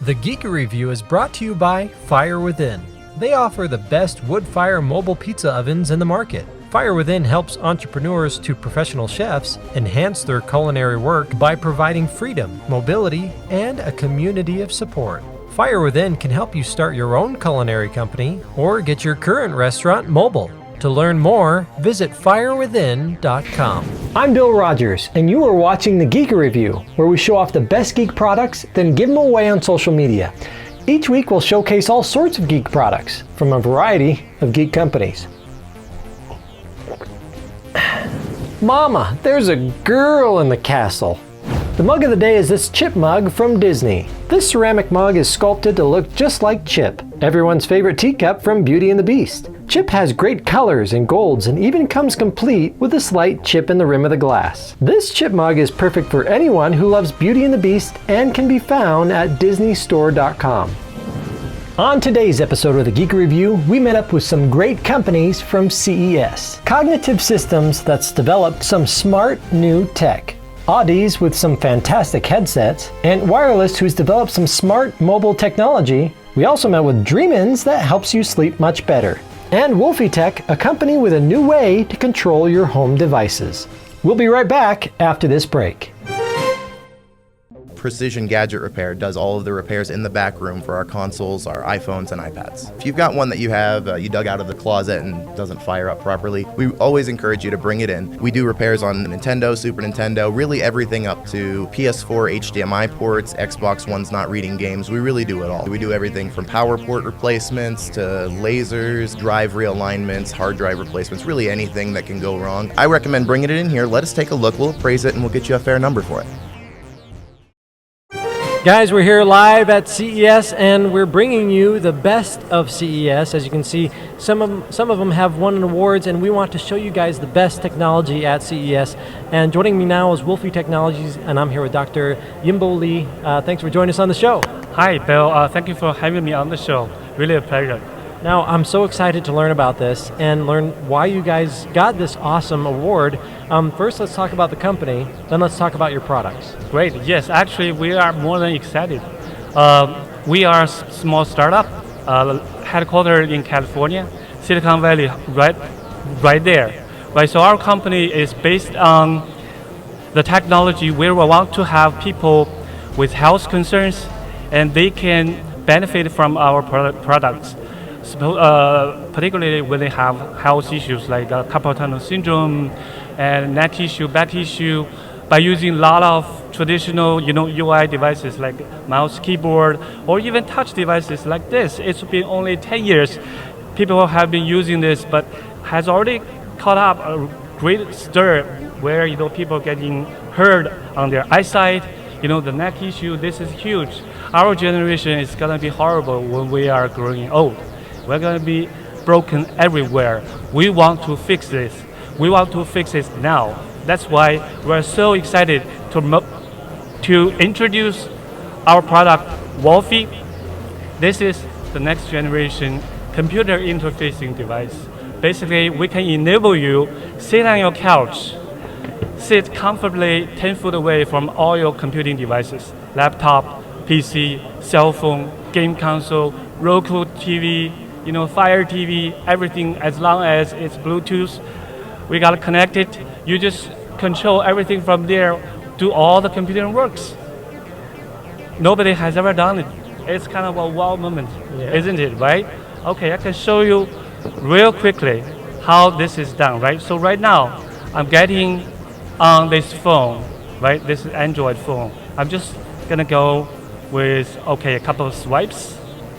The Geekery Review is brought to you by Fire Within. They offer the best wood-fire mobile pizza ovens in the market. Fire Within helps entrepreneurs to professional chefs enhance their culinary work by providing freedom, mobility, and a community of support. Fire Within can help you start your own culinary company or get your current restaurant mobile. To learn more, visit firewithin.com. I'm Bill Rogers, and you are watching the Geekery Review, where we show off the best geek products, then give them away on social media. Each week we'll showcase all sorts of geek products from a variety of geek companies. Mama, there's a girl in the castle. The mug of the day is this Chip mug from Disney. This ceramic mug is sculpted to look just like Chip, everyone's favorite teacup from Beauty and the Beast. Chip has great colors and golds and even comes complete with a slight chip in the rim of the glass. This Chip mug is perfect for anyone who loves Beauty and the Beast and can be found at disneystore.com. On today's episode of the Geekery Review, we met up with some great companies from CES. Cognitive Systems that's developed some smart new tech. Audeze with some fantastic headsets, and Wireless who's developed some smart mobile technology. We also met with Dreaminzzz that helps you sleep much better. And Wolfee Tech, a company with a new way to control your home devices. We'll be right back after this break. Precision Gadget Repair does all of the repairs in the back room for our consoles, our iPhones, and iPads. If you've got one that you dug out of the closet and doesn't fire up properly, we always encourage you to bring it in. We do repairs on Nintendo, Super Nintendo, really everything up to PS4 HDMI ports, Xbox One's not reading games. We really do it all. We do everything from power port replacements to lasers, drive realignments, hard drive replacements, really anything that can go wrong. I recommend bringing it in here. Let us take a look. We'll appraise it and we'll get you a fair number for it. Guys, we're here live at CES and we're bringing you the best of CES. As you can see, some of them have won awards, and we want to show you guys the best technology at CES. And joining me now is Wolfee Technologies, and I'm here with Dr. Yimbo Lee. Thanks for joining us on the show. Hi, Bill. Thank you for having me on the show. Really a pleasure. Now, I'm so excited to learn about this and learn why you guys got this awesome award. First, let's talk about the company, then let's talk about your products. Great. Yes, actually, we are more than excited. We are a small startup, headquartered in California, Silicon Valley, right there. Right. So our company is based on the technology where we want to have people with health concerns, and they can benefit from our products. Particularly when they have health issues like carpal tunnel syndrome and neck issue, back issue, by using a lot of traditional, UI devices like mouse, keyboard, or even touch devices like this. It's been only 10 years people have been using this, but has already caught up a great stir where people getting hurt on their eyesight. The neck issue. This is huge. Our generation is gonna be horrible when we are growing old. We're going to be broken everywhere. We want to fix this. We want to fix it now. That's why we're so excited to introduce our product, Wolfee. This is the next generation computer interfacing device. Basically, we can enable you sit on your couch, sit comfortably 10 feet away from all your computing devices, laptop, PC, cell phone, game console, Roku TV, Fire TV, everything, as long as it's Bluetooth. We got it connected. You just control everything from there, do all the computing works. Nobody has ever done it. It's kind of a wow moment, isn't it, right? Okay, I can show you real quickly how this is done, right? So right now, I'm getting on this phone, right? This is Android phone. I'm just gonna go with, a couple of swipes.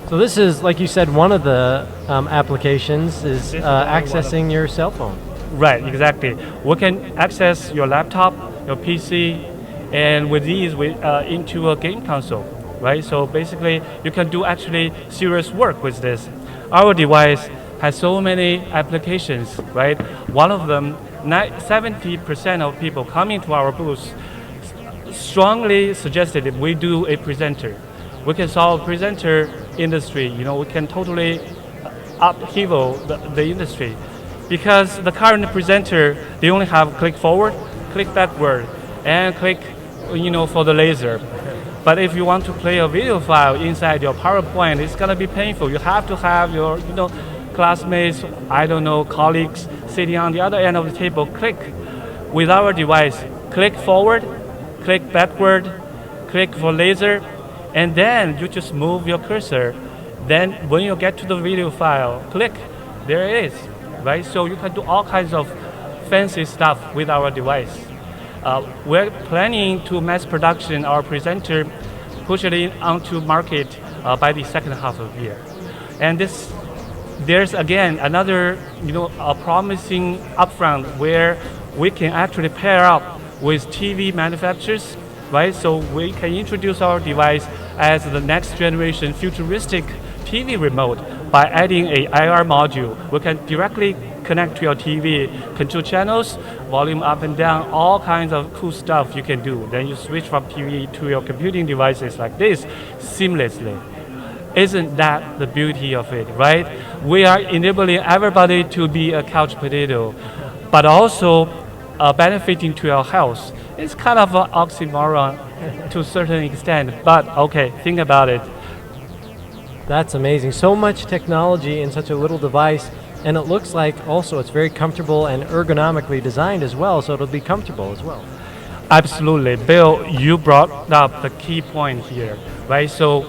So this is, like you said, one of the applications is accessing your cell phone. Right, exactly. We can access your laptop, your PC, and with these, into a game console. right? So basically, you can do actually serious work with this. Our device has so many applications, right? One of them, 70% of people coming to our booth strongly suggested that we do a presenter. We can solve presenter industry. We can totally upheaval the industry, because the current presenter, they only have click forward, click backward, and click, for the laser. But if you want to play a video file inside your PowerPoint, it's gonna be painful. You have to have your, classmates, colleagues sitting on the other end of the table click. With our device, click forward, click backward, click for laser, and then you just move your cursor. Then when you get to the video file, click, there it is, right? So you can do all kinds of fancy stuff with our device. We're planning to mass production our presenter, push it onto market by the second half of the year. And there's again another, a promising upfront where we can actually pair up with TV manufacturers, right? So we can introduce our device as the next generation futuristic TV remote by adding a IR module. We can directly connect to your TV, control channels, volume up and down, all kinds of cool stuff you can do. Then you switch from TV to your computing devices like this seamlessly. Isn't that the beauty of it, right? We are enabling everybody to be a couch potato, but also benefiting to your health. It's kind of an oxymoron to a certain extent, but okay, think about it. That's amazing. So much technology in such a little device, and it looks like also it's very comfortable and ergonomically designed as well, so it'll be comfortable as well. Absolutely. Bill, you brought up the key point here, right? So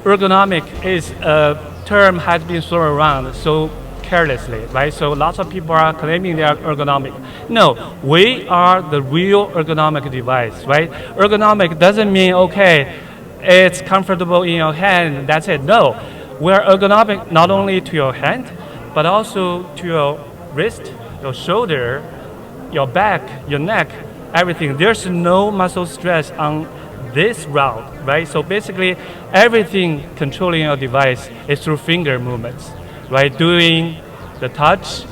ergonomic is a term has been thrown around so carelessly, right? So lots of people are claiming they are ergonomic. No, we are the real ergonomic device, right? Ergonomic doesn't mean, okay, it's comfortable in your hand, that's it. No, we're ergonomic not only to your hand, but also to your wrist, your shoulder, your back, your neck, everything. There's no muscle stress on this route, right? So basically, everything controlling your device is through finger movements, right? Doing the touch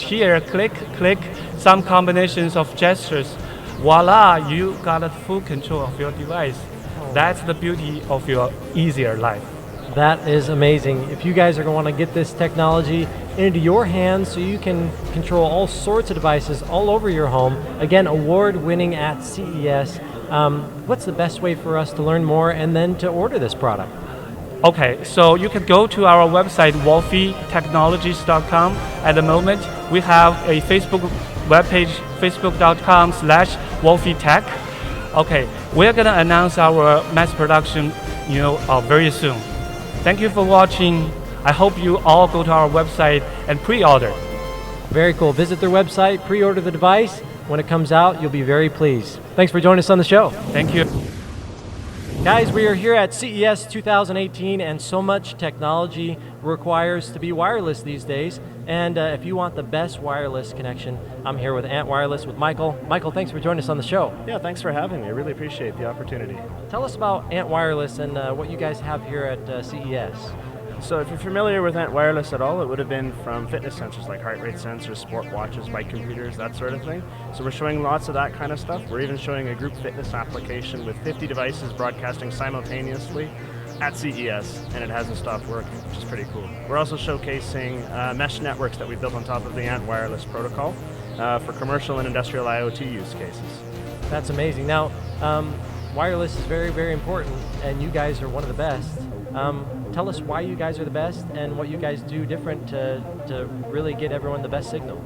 here, click, click, some combinations of gestures. Voila, you got a full control of your device. That's the beauty of your easier life. That is amazing. If you guys are going to want to get this technology into your hands so you can control all sorts of devices all over your home, again, award-winning at CES, what's the best way for us to learn more and then to order this product? Okay, so you can go to our website, wolfeetechnologies.com. At the moment, we have a Facebook webpage, facebook.com/Wolfee Tech. Okay, we're gonna announce our mass production, very soon. Thank you for watching. I hope you all go to our website and pre-order. Very cool. Visit their website, pre-order the device. When it comes out, you'll be very pleased. Thanks for joining us on the show. Thank you. Guys, we are here at CES 2018, and so much technology requires to be wireless these days. And if you want the best wireless connection, I'm here with Ant Wireless with Michael. Michael, thanks for joining us on the show. Yeah, thanks for having me. I really appreciate the opportunity. Tell us about Ant Wireless and what you guys have here at CES. So if you're familiar with Ant Wireless at all, it would have been from fitness sensors like heart rate sensors, sport watches, bike computers, that sort of thing. So we're showing lots of that kind of stuff. We're even showing a group fitness application with 50 devices broadcasting simultaneously at CES, and it hasn't stopped working, which is pretty cool. We're also showcasing mesh networks that we built on top of the Ant Wireless protocol for commercial and industrial IoT use cases. That's amazing. Now, wireless is very, very important, and you guys are one of the best. Tell us why you guys are the best and what you guys do different to really get everyone the best signal.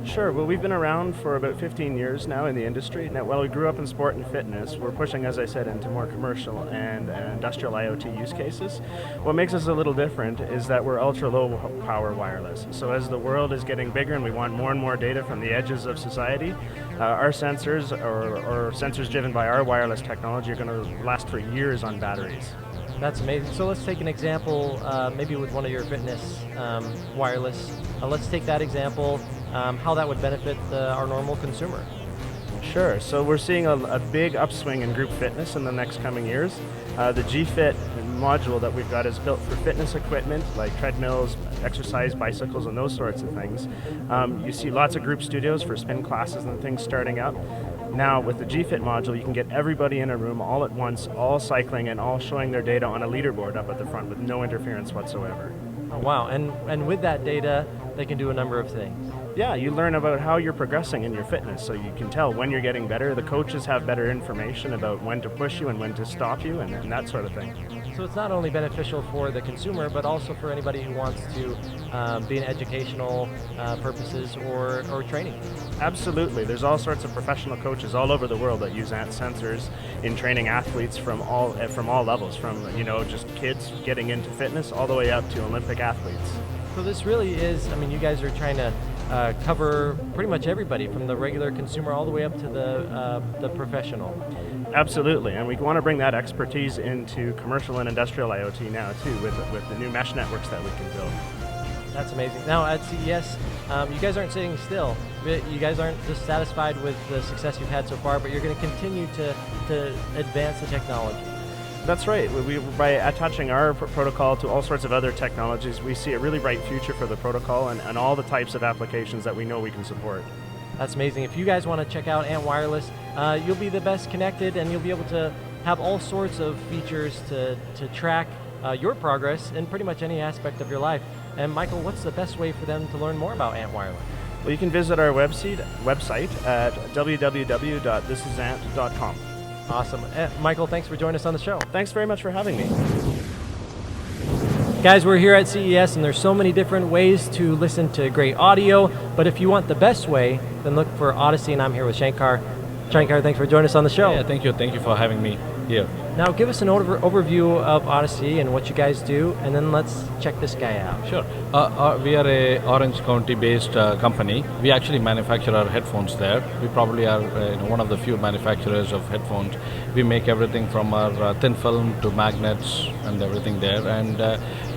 Sure, well, we've been around for about 15 years now in the industry. Now, while we grew up in sport and fitness, we're pushing, as I said, into more commercial and industrial IoT use cases. What makes us a little different is that we're ultra-low power wireless. So as the world is getting bigger and we want more and more data from the edges of society, our sensors, or sensors driven by our wireless technology, are going to last for years on batteries. That's amazing. So let's take an example, maybe with one of your fitness wireless. Let's take that example, how that would benefit our normal consumer. Sure. So we're seeing a big upswing in group fitness in the next coming years. The G-Fit module that we've got is built for fitness equipment like treadmills, exercise bicycles, and those sorts of things. You see lots of group studios for spin classes and things starting up. Now with the G-Fit module, you can get everybody in a room all at once, all cycling and all showing their data on a leaderboard up at the front with no interference whatsoever. Oh, wow, and with that data, they can do a number of things. Yeah, you learn about how you're progressing in your fitness, so you can tell when you're getting better. The coaches have better information about when to push you and when to stop you and that sort of thing. So it's not only beneficial for the consumer, but also for anybody who wants to be in educational purposes or training. Absolutely. There's all sorts of professional coaches all over the world that use ANT sensors in training athletes from all levels, from just kids getting into fitness all the way up to Olympic athletes. So this really is, I mean, you guys are trying to cover pretty much everybody, from the regular consumer all the way up to the professional. Absolutely, and we want to bring that expertise into commercial and industrial IoT now too, with the new mesh networks that we can build. That's amazing. Now at CES, you guys aren't sitting still. You guys aren't just satisfied with the success you've had so far, but you're going to continue to advance the technology. That's right. By attaching our protocol to all sorts of other technologies, we see a really bright future for the protocol and all the types of applications that we know we can support. That's amazing. If you guys want to check out Ant Wireless, you'll be the best connected, and you'll be able to have all sorts of features to track your progress in pretty much any aspect of your life. And Michael, what's the best way for them to learn more about Ant Wireless? Well, you can visit our website at www.thisisant.com. Awesome. Michael, thanks for joining us on the show. Thanks very much for having me. Guys, we're here at CES, and there's so many different ways to listen to great audio, but if you want the best way, then look for Odyssey, and I'm here with Shankar. Shankar, thanks for joining us on the show. Yeah, thank you for having me here. Now give us an overview of Odyssey and what you guys do, and then let's check this guy out. Sure. We are a Orange County based company. We actually manufacture our headphones there. We probably are one of the few manufacturers of headphones. We make everything from our thin film to magnets and everything there, and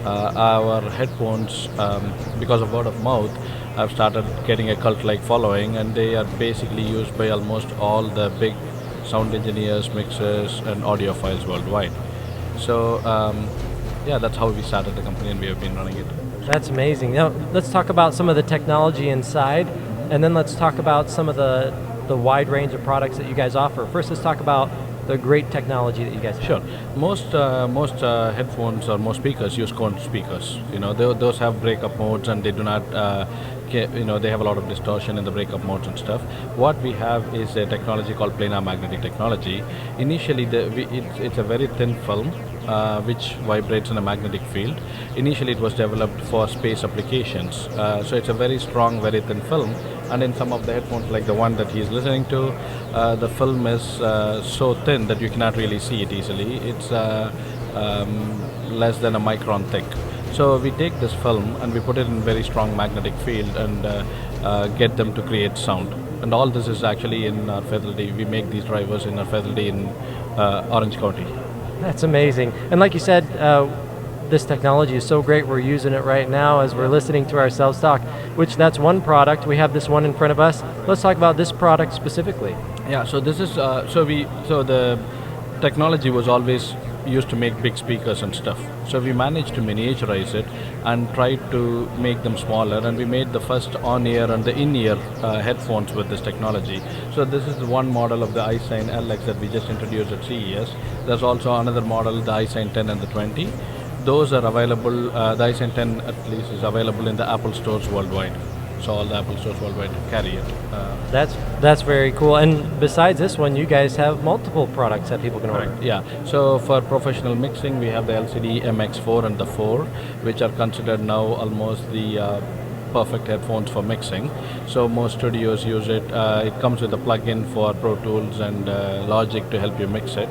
our headphones, because of word of mouth, have started getting a cult-like following, and they are basically used by almost all the big sound engineers, mixers, and audiophiles worldwide. So that's how we started the company, and we have been running it. That's amazing. Now let's talk about some of the technology inside, and then let's talk about some of the wide range of products that you guys offer. First, let's talk about the great technology that you guys have. Sure. Most headphones or most speakers use cone speakers. Those have breakup modes, and they do not. They have a lot of distortion in the breakup modes and stuff. What we have is a technology called Planar magnetic technology. Initially, it's a very thin film which vibrates in a magnetic field. Initially, it was developed for space applications. So it's a very strong, very thin film. And in some of the headphones, like the one that he's listening to, the film is so thin that you cannot really see it easily. It's less than a micron thick. So we take this film and we put it in very strong magnetic field and get them to create sound. And all this is actually in our facility. We make these drivers in our facility in Orange County. That's amazing. And like you said, this technology is so great, we're using it right now as we're listening to ourselves talk, which that's one product. We have this one in front of us. Let's talk about this product specifically. Yeah, so this is, so the technology was always used to make big speakers and stuff. So we managed to miniaturize it and tried to make them smaller, and we made the first on-ear and the in-ear headphones with this technology. So this is the one model of the iSign LX that we just introduced at CES. There's also another model, the iSign 10 and the 20. Those are available, the iSign 10 at least is available in the Apple stores worldwide. So all the Apple stores worldwide carry it. That's very cool. And besides this one, you guys have multiple products that people can order. Yeah. So for professional mixing, we have the LCD MX4 and the 4, which are considered now almost the perfect headphones for mixing. So most studios use it. It comes with a plug-in for Pro Tools and Logic to help you mix it.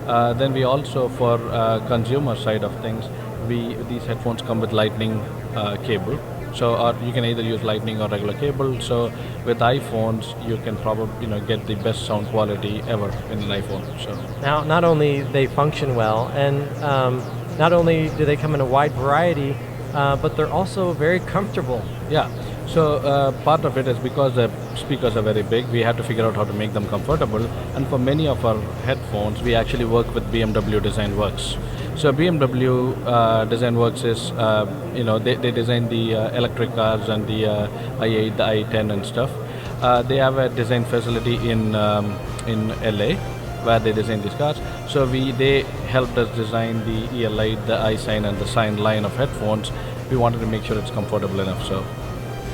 Then we also, for consumer side of things, these headphones come with Lightning cable. So you can either use Lightning or regular cable. So with iPhones, you can probably get the best sound quality ever in an iPhone. So now, not only they function well, and not only do they come in a wide variety, but they're also very comfortable. Yeah. So part of it is because the speakers are very big, we have to figure out how to make them comfortable. And for many of our headphones, we actually work with BMW Design Works. So BMW Design Works is, they design the electric cars and the i8, the i10 and stuff. They have a design facility in LA where they design these cars. So they helped us design the EL8, the iSign and the Sign line of headphones. We wanted to make sure it's comfortable enough. So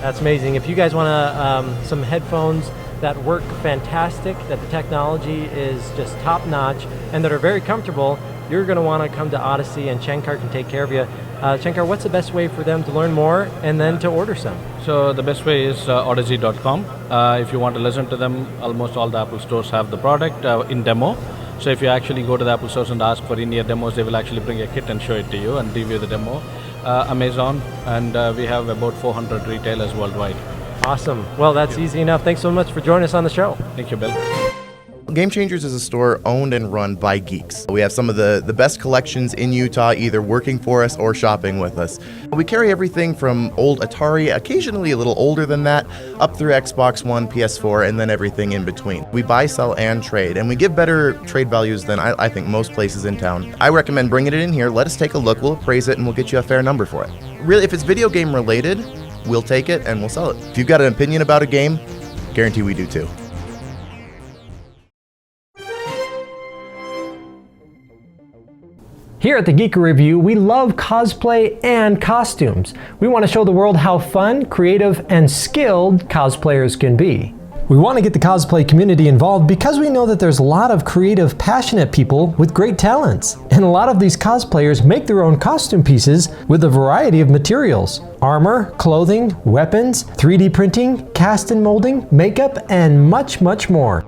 That's amazing. If you guys want some headphones that work fantastic, that the technology is just top notch, and that are very comfortable, you're going to want to come to Odyssey, and Shankar can take care of you. Shankar, what's the best way for them to learn more and then to order some? So the best way is Odyssey.com. If you want to listen to them, almost all the Apple stores have the product in demo. So if you actually go to the Apple stores and ask for in-ear demos, they will actually bring a kit and show it to you and review the demo. Amazon, and we have about 400 retailers worldwide. Awesome. Well, that's easy enough. Thanks so much for joining us on the show. Thank you, Bill. Game Changers is a store owned and run by geeks. We have some of the best collections in Utah, either working for us or shopping with us. We carry everything from old Atari, occasionally a little older than that, up through Xbox One, PS4, and then everything in between. We buy, sell, and trade, and we give better trade values than I think most places in town. I recommend bringing it in here, let us take a look, we'll appraise it, and we'll get you a fair number for it. Really, if it's video game related, we'll take it and we'll sell it. If you've got an opinion about a game, guarantee we do too. Here at the Geekery Review, we love cosplay and costumes. We want to show the world how fun, creative, and skilled cosplayers can be. We want to get the cosplay community involved because we know that there's a lot of creative, passionate people with great talents. And a lot of these cosplayers make their own costume pieces with a variety of materials: armor, clothing, weapons, 3D printing, cast and molding, makeup, and much, much more.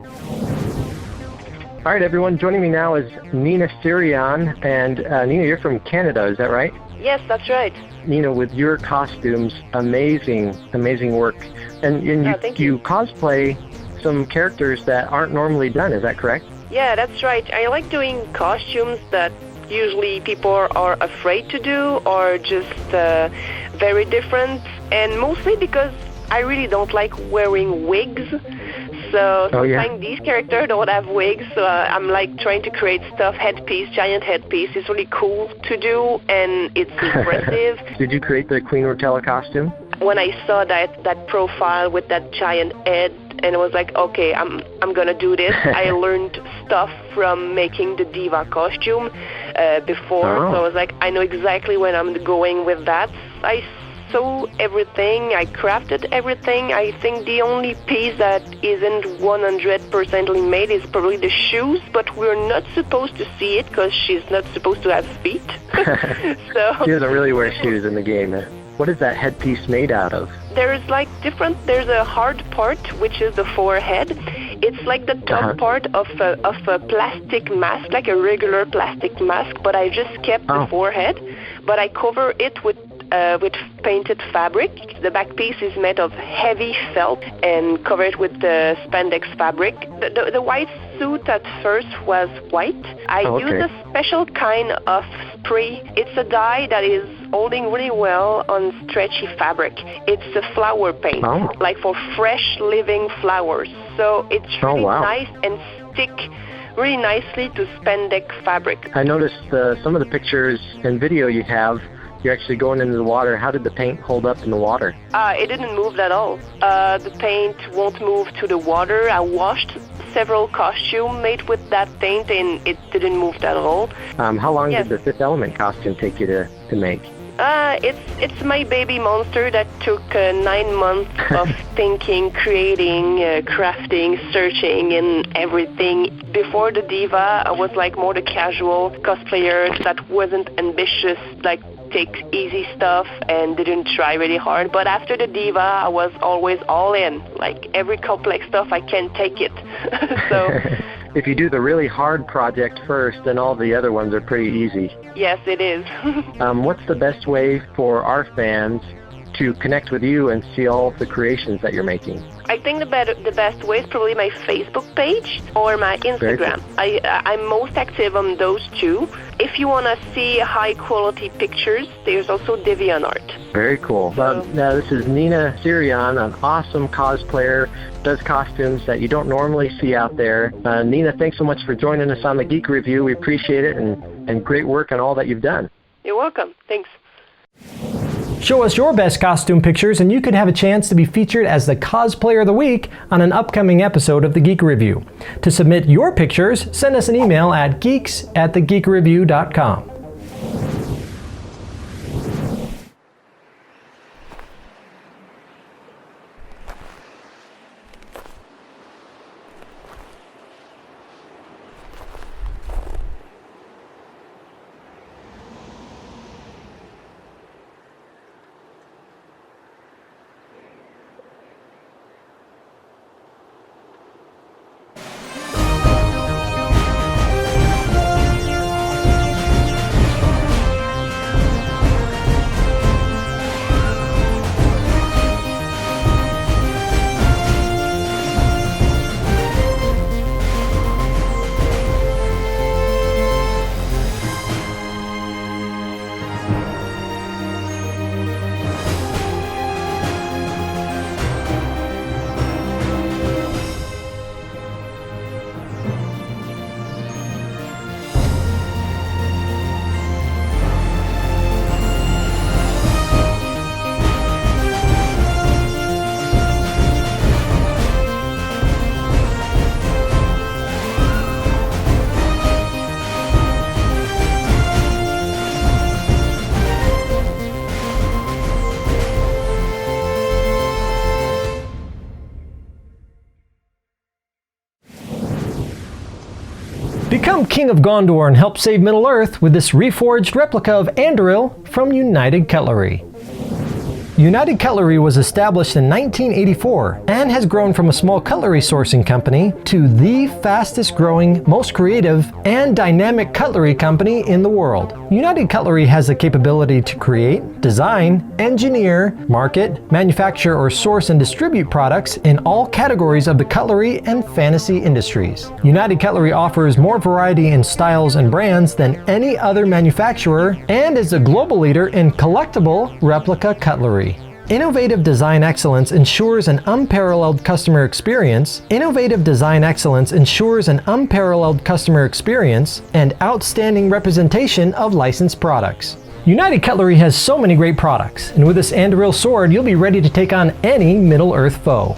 All right, everyone, joining me now is Nina Sirion, and Nina, you're from Canada, is that right? Yes, that's right. Nina, with your costumes, amazing work. And you cosplay some characters that aren't normally done, is that correct? Yeah, that's right. I like doing costumes that usually people are afraid to do, or just very different, and mostly because I really don't like wearing wigs. So sometimes these characters don't have wigs, so I'm like trying to create stuff, giant headpiece. It's really cool to do, and it's impressive. Did you create the Queen Rotella costume? When I saw that profile with that giant head, and I was like, okay, I'm gonna do this. I learned stuff from making the diva costume before, so I was like, I know exactly where I'm going with that. I saw everything, I crafted everything. I think the only piece that isn't 100% made is probably the shoes, but we're not supposed to see it because she's not supposed to have feet. So she doesn't really wear shoes in the game. What is that headpiece made out of? There's there's a hard part, which is the forehead. It's like the top part of a plastic mask, like a regular plastic mask, but I just kept the forehead, but I cover it with painted fabric. The back piece is made of heavy felt and covered with the spandex fabric. The white suit at first was white. I used a special kind of spray. It's a dye that is holding really well on stretchy fabric. It's a flower paint, like for fresh living flowers. So it's really nice and stick really nicely to spandex fabric. I noticed some of the pictures and video you have, you're actually going into the water. How did the paint hold up in the water? It didn't move at all. The paint won't move to the water. I washed several costumes made with that paint, and it didn't move at all. How long did the Fifth Element costume take you to make? It's my baby monster that took 9 months of thinking, creating, crafting, searching, and everything. Before the diva, I was like more the casual cosplayer that wasn't ambitious, like take easy stuff and didn't try really hard. But after the diva, I was always all in. Like every complex stuff, I can take it. So if you do the really hard project first, then all the other ones are pretty easy. Yes, it is. What's the best way for our fans to connect with you and see all the creations that you're making? I think the best way is probably my Facebook page or my Instagram. I'm most active on those two. If you want to see high quality pictures, there's also DeviantArt. Very cool. Now, this is Nina Sirion, an awesome cosplayer, does costumes that you don't normally see out there. Nina, thanks so much for joining us on the Geek Review. We appreciate it, and great work on all that you've done. You're welcome. Thanks. Show us your best costume pictures and you could have a chance to be featured as the Cosplayer of the Week on an upcoming episode of the Geek Review. To submit your pictures, send us an email at geeks@thegeekreview.com. Become King of Gondor and help save Middle-earth with this reforged replica of Anduril from United Cutlery. United Cutlery was established in 1984 and has grown from a small cutlery sourcing company to the fastest growing, most creative, and dynamic cutlery company in the world. United Cutlery has the capability to create, design, engineer, market, manufacture, or source and distribute products in all categories of the cutlery and fantasy industries. United Cutlery offers more variety in styles and brands than any other manufacturer and is a global leader in collectible replica cutlery. Innovative design excellence ensures an unparalleled customer experience. Innovative design excellence ensures an unparalleled customer experience and outstanding representation of licensed products. United Cutlery has so many great products, and with this Anduril sword, you'll be ready to take on any Middle-earth foe.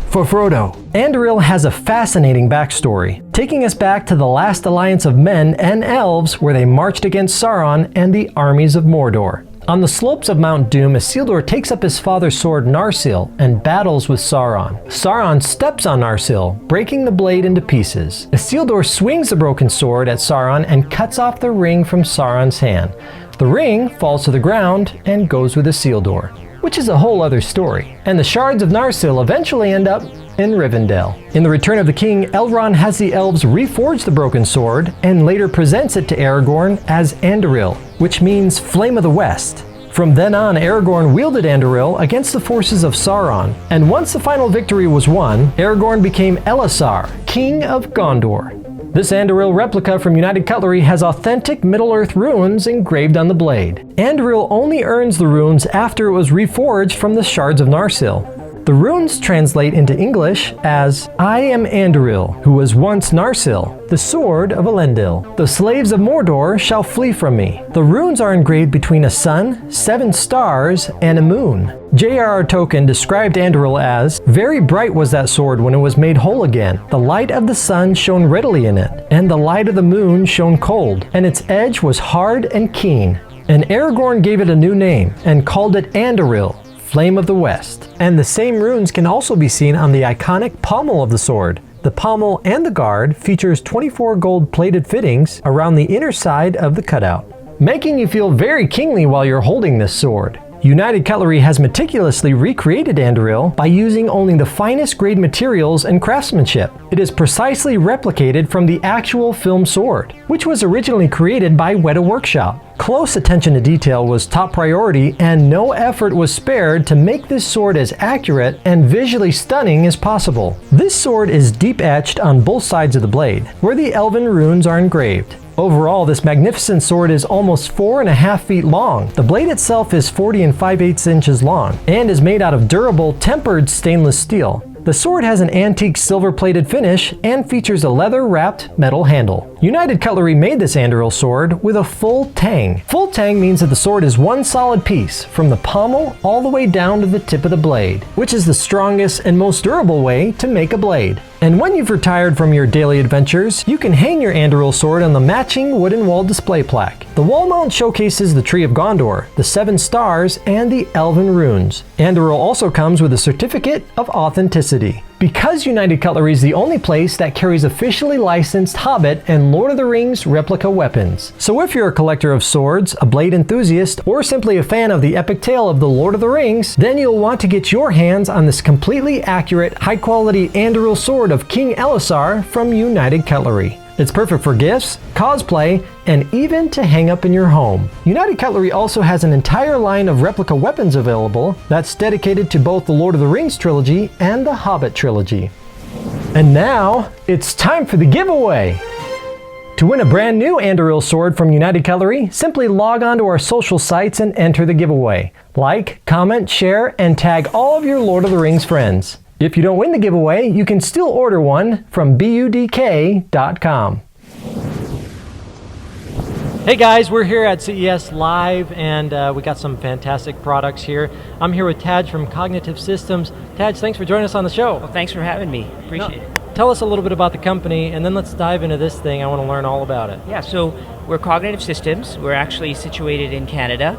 For Frodo, Anduril has a fascinating backstory, taking us back to the last alliance of men and elves where they marched against Sauron and the armies of Mordor. On the slopes of Mount Doom, Isildur takes up his father's sword Narsil and battles with Sauron. Sauron steps on Narsil, breaking the blade into pieces. Isildur swings the broken sword at Sauron and cuts off the ring from Sauron's hand. The ring falls to the ground and goes with Isildur, which is a whole other story. And the shards of Narsil eventually end up in Rivendell. In The Return of the King, Elrond has the elves reforge the broken sword and later presents it to Aragorn as Anduril, which means Flame of the West. From then on, Aragorn wielded Anduril against the forces of Sauron, and once the final victory was won, Aragorn became Elisar, King of Gondor. This Anduril replica from United Cutlery has authentic Middle-earth runes engraved on the blade. Anduril only earns the runes after it was reforged from the shards of Narsil. The runes translate into English as, I am Anduril, who was once Narsil, the sword of Elendil. The slaves of Mordor shall flee from me. The runes are engraved between a sun, 7 stars, and a moon. J.R.R. Tolkien described Anduril as, very bright was that sword when it was made whole again. The light of the sun shone readily in it, and the light of the moon shone cold, and its edge was hard and keen. And Aragorn gave it a new name, and called it Anduril, Flame of the West. And the same runes can also be seen on the iconic pommel of the sword. The pommel and the guard features 24 gold plated fittings around the inner side of the cutout, making you feel very kingly while you're holding this sword. United Cutlery has meticulously recreated Anduril by using only the finest grade materials and craftsmanship. It is precisely replicated from the actual film sword, which was originally created by Weta Workshop. Close attention to detail was top priority, and no effort was spared to make this sword as accurate and visually stunning as possible. This sword is deep etched on both sides of the blade, where the elven runes are engraved. Overall, this magnificent sword is almost 4.5 feet long. The blade itself is 40 5/8 inches long and is made out of durable, tempered stainless steel. The sword has an antique silver-plated finish and features a leather-wrapped metal handle. United Cutlery made this Anduril sword with a full tang. Full tang means that the sword is one solid piece from the pommel all the way down to the tip of the blade, which is the strongest and most durable way to make a blade. And when you've retired from your daily adventures, you can hang your Anduril sword on the matching wooden wall display plaque. The wall mount showcases the Tree of Gondor, the 7 stars, and the Elven runes. Anduril also comes with a certificate of authenticity. Because United Cutlery is the only place that carries officially licensed Hobbit and Lord of the Rings replica weapons. So if you're a collector of swords, a blade enthusiast, or simply a fan of the epic tale of the Lord of the Rings, then you'll want to get your hands on this completely accurate, high-quality Anduril sword of King Elisar from United Cutlery. It's perfect for gifts, cosplay, and even to hang up in your home. United Cutlery also has an entire line of replica weapons available that's dedicated to both the Lord of the Rings trilogy and the Hobbit trilogy. And now, it's time for the giveaway! To win a brand new Anduril sword from United Cutlery, simply log on to our social sites and enter the giveaway. Like, comment, share, and tag all of your Lord of the Rings friends. If you don't win the giveaway, you can still order one from budk.com. Hey guys, we're here at CES Live, and we got some fantastic products here. I'm here with Taj from Cognitive Systems. Taj, thanks for joining us on the show. Well, thanks for having me. Appreciate it. Tell us a little bit about the company, and then let's dive into this thing. I want to learn all about it. Yeah, so we're Cognitive Systems. We're actually situated in Canada,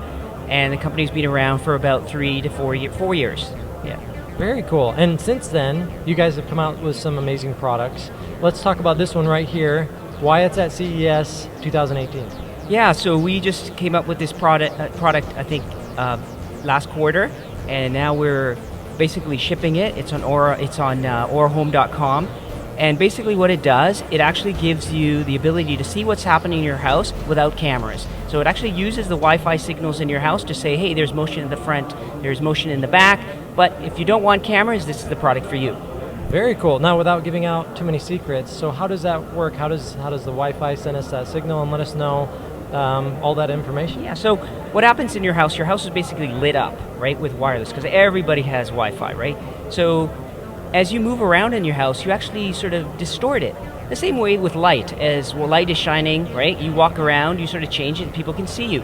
and the company's been around for about 3 to 4 years. Yeah. Very cool. And since then, you guys have come out with some amazing products. Let's talk about this one right here, why it's at CES 2018. Yeah, so we just came up with this product I think, last quarter, and now we're basically shipping it. It's on Aura, it's on aurahome.com. And basically what it does, it actually gives you the ability to see what's happening in your house without cameras. So it actually uses the Wi-Fi signals in your house to say, hey, there's motion in the front, there's motion in the back, but if you don't want cameras, this is the product for you. Very cool. Now, without giving out too many secrets, so how does that work? How does the Wi-Fi send us that signal and let us know all that information? Yeah, so what happens in your house is basically lit up, right, with wireless, because everybody has Wi-Fi, right? So as you move around in your house, you actually sort of distort it. The same way with light, as well, light is shining, right? You walk around, you sort of change it, and people can see you.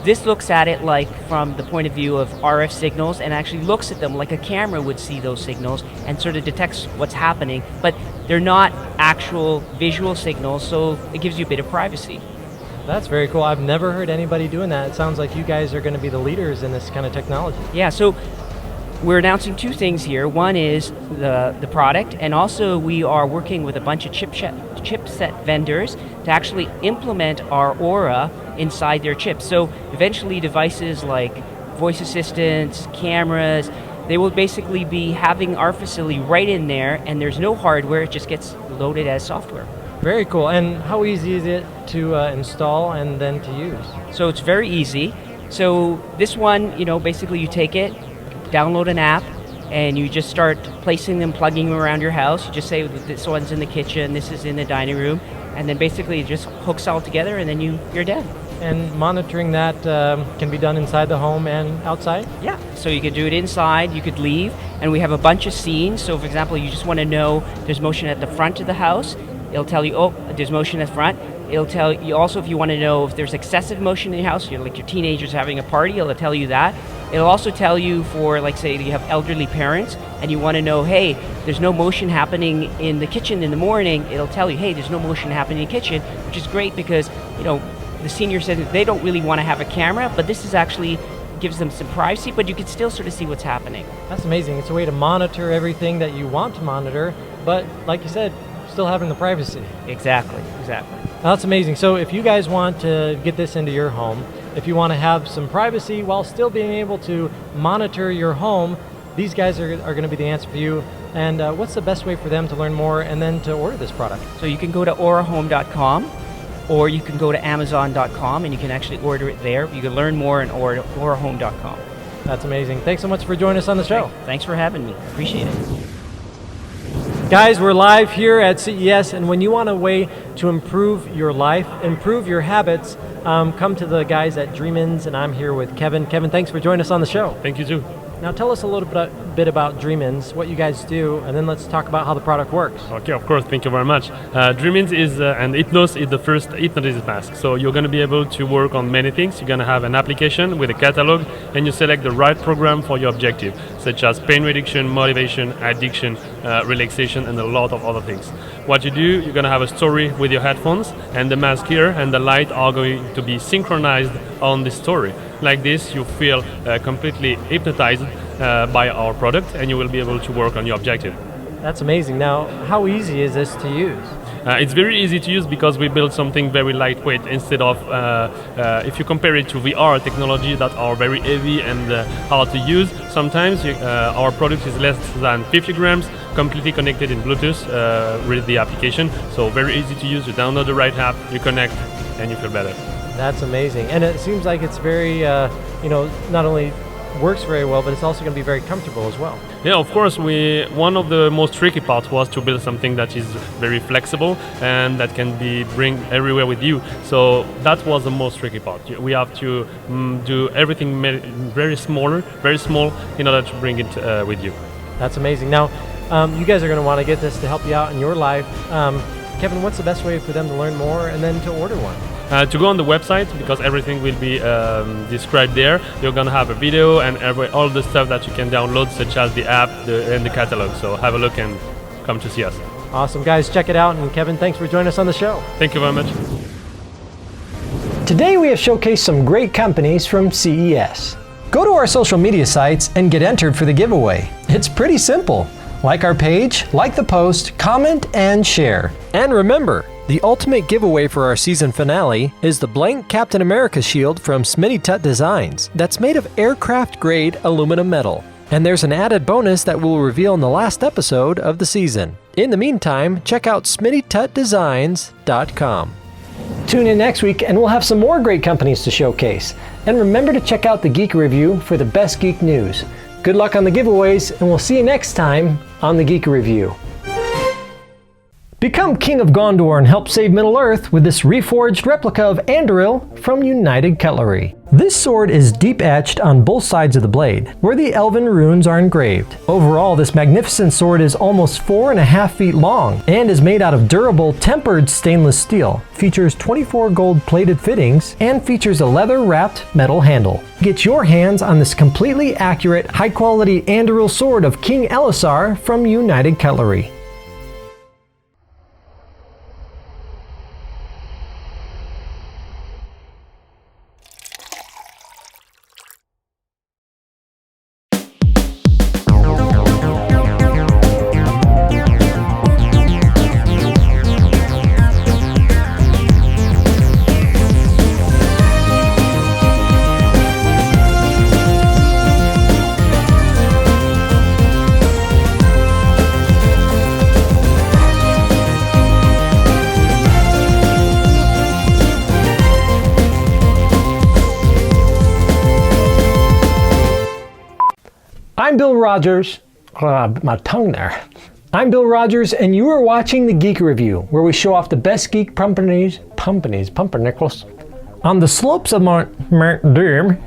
This looks at it like from the point of view of RF signals, and actually looks at them like a camera would see those signals and sort of detects what's happening, but they're not actual visual signals, so it gives you a bit of privacy. That's very cool. I've never heard anybody doing that. It sounds like you guys are going to be the leaders in this kind of technology. Yeah, so we're announcing 2 things here. One is the product, and also we are working with a bunch of chipset vendors to actually implement our Aura inside their chips. So eventually devices like voice assistants, cameras, they will basically be having our facility right in there, and there's no hardware, it just gets loaded as software. Very cool. And how easy is it to install and then to use? So it's very easy. So this one, basically you take it, download an app, and you just start placing them, plugging them around your house. You just say this one's in the kitchen, this is in the dining room, and then basically it just hooks all together, and then you're done. And monitoring that can be done inside the home and outside? Yeah, so you could do it inside, you could leave, and we have a bunch of scenes. So for example, you just want to know there's motion at the front of the house, it'll tell you, oh, there's motion at the front. It'll tell you also if you want to know if there's excessive motion in your house, like your teenagers having a party, it'll tell you that. It'll also tell you for, like, say you have elderly parents and you want to know, hey, there's no motion happening in the kitchen in the morning, it'll tell you, hey, there's no motion happening in the kitchen, which is great because, the senior said that they don't really want to have a camera, but this is actually gives them some privacy, but you can still sort of see what's happening. That's amazing. It's a way to monitor everything that you want to monitor, but like you said, still having the privacy. Exactly. That's amazing. So if you guys want to get this into your home, if you want to have some privacy while still being able to monitor your home, these guys are going to be the answer for you. And what's the best way for them to learn more and then to order this product? So you can go to aurahome.com, or you can go to amazon.com and you can actually order it there. You can learn more on aurahome.com. That's amazing. Thanks so much for joining us on the show. Thanks for having me. Appreciate it. Guys, we're live here at CES, and when you want a way to improve your life, improve your habits, come to the guys at Dreaminzzz, and I'm here with Kevin. Kevin, thanks for joining us on the show. Thank you too. Now tell us a little bit about Dreaminzzz, what you guys do, and then let's talk about how the product works. Okay, of course, thank you very much. Dreaminzzz is, and Hypnos is the first hypnosis mask. So you're going to be able to work on many things. You're going to have an application with a catalog, and you select the right program for your objective, such as pain reduction, motivation, addiction, relaxation, and a lot of other things. What you do, you're going to have a story with your headphones, and the mask here and the light are going to be synchronized on this story. Like this, you feel completely hypnotized by our product, and you will be able to work on your objective. That's amazing. Now, how easy is this to use? It's very easy to use because we built something very lightweight instead of, if you compare it to VR technology that are very heavy and hard to use, sometimes our product is less than 50 grams, completely connected in Bluetooth with the application. So very easy to use. You download the right app, you connect, and you feel better. That's amazing. And it seems like it's very, not only works very well, but it's also going to be very comfortable as well. Yeah, of course. One of the most tricky parts was to build something that is very flexible and that can be bring everywhere with you. So that was the most tricky part. We have to do everything very small in order to bring it with you. That's amazing. Now, you guys are going to want to get this to help you out in your life. Kevin, what's the best way for them to learn more and then to order one? To go on the website, because everything will be described there. You're going to have a video and all the stuff that you can download, such as the app and the catalog. So have a look and come to see us. Awesome, guys. Check it out. And Kevin, thanks for joining us on the show. Thank you very much. Today we have showcased some great companies from CES. Go to our social media sites and get entered for the giveaway. It's pretty simple. Like our page, like the post, comment, and share. And remember, the ultimate giveaway for our season finale is the blank Captain America shield from Smitty Tut Designs that's made of aircraft-grade aluminum metal. And there's an added bonus that we'll reveal in the last episode of the season. In the meantime, check out SmittyTutDesigns.com. Tune in next week and we'll have some more great companies to showcase. And remember to check out the Geek Review for the best geek news. Good luck on the giveaways, and we'll see you next time on the Geek Review. Become King of Gondor and help save Middle-earth with this reforged replica of Anduril from United Cutlery. This sword is deep etched on both sides of the blade, where the elven runes are engraved. Overall, this magnificent sword is almost 4.5 feet long and is made out of durable, tempered stainless steel, features 24 gold-plated fittings, and features a leather-wrapped metal handle. Get your hands on this completely accurate, high-quality Anduril sword of King Elisar from United Cutlery. I'm Bill Rogers. My tongue there. I'm Bill Rogers, and you are watching the Geek Review, where we show off the best geek pumpernickel, on the slopes of Mount Doom.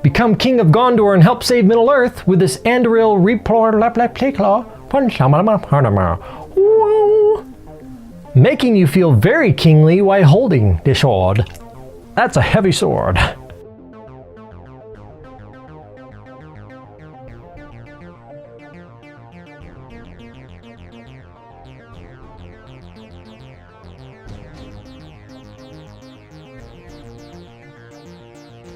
Become King of Gondor and help save Middle-earth with this Anduril making you feel very kingly while holding the sword. That's a heavy sword.